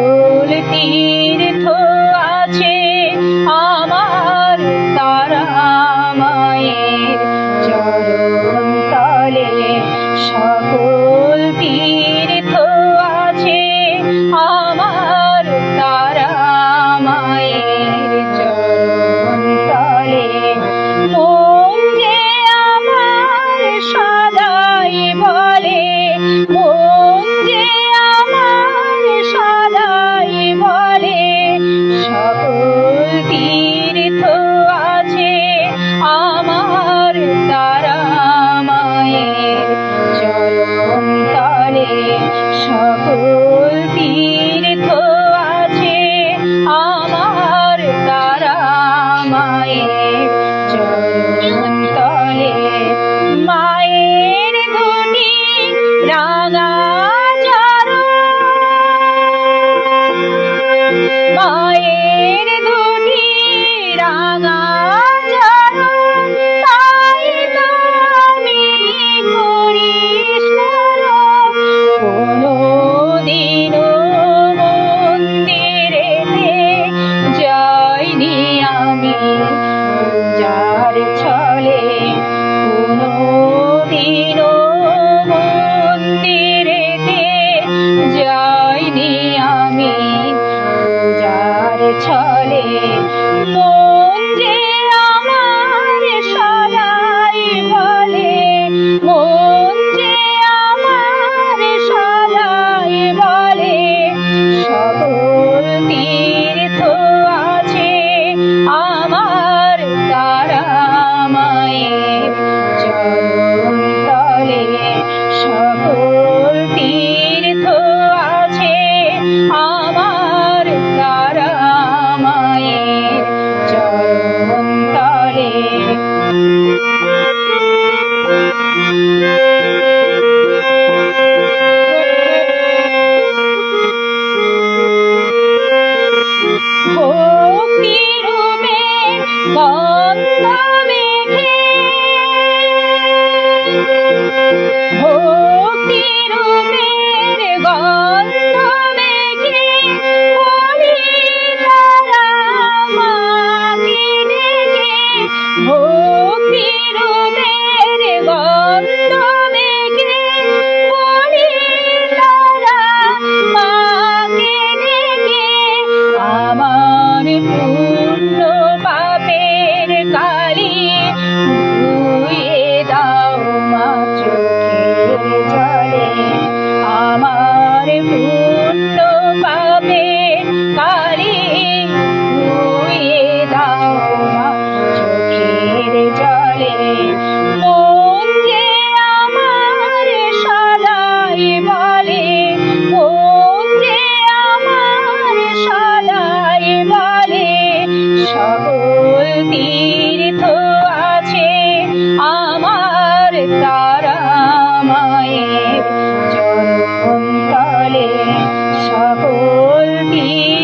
সকল তীর্থ আছে আমার তারা মায়ের চরণ তলে। সকল তীর্থ আছে আমার তারা মায়ের চরণ তলে। মন যে আমার সদাই বলে, মন যে আমার সদাই বলে, সকল তীর্থ আছে আমার তারা মায়ের চরণ তলে। সকল তীর্থ আছে আমার তারা মায়ের চরণ তলে। মায়ের দুটি রাঙা চরণ, মায়ের দুটি রাঙা চরণ, তাই তো আমি করি স্মরণ। কোনোদিনও মন্দিরেতে যাইনি আমি পূজার ছলে, কোনোদিনও মন্দিরেতে যাইনি আমি পূজার ছলে। মন যে আমার সদাই বলে, মন যে আমার সদাই বলে, সকল তীর্থ আছে আমার তারা মায়ের চরণ তলে। সকল তীর্থ আছে আমার তারা মায়ের চরণ তলে। ভক্তি রূপে গন্ধ মেখে, ভক্তি রূপের গন্ধ মেখে বলি তারা মাকে ডেকে। ভক্তি রূপের গন্ধ মেখে বলি তারা মাকে ডেকে। আমার পূর্ণ পাপের কালি ধুয়ে দাও মা চোখের জলে। আমার পূর্ণ পাপের কালি ধুয়ে দাও মা চোখের জলে। মন যে আমার সদাই বলে, মন যে আমার সদাই বলে, সকল তীর্থ আছে আমার তারা মায়ের চরণ তলে। সকল তীর্থ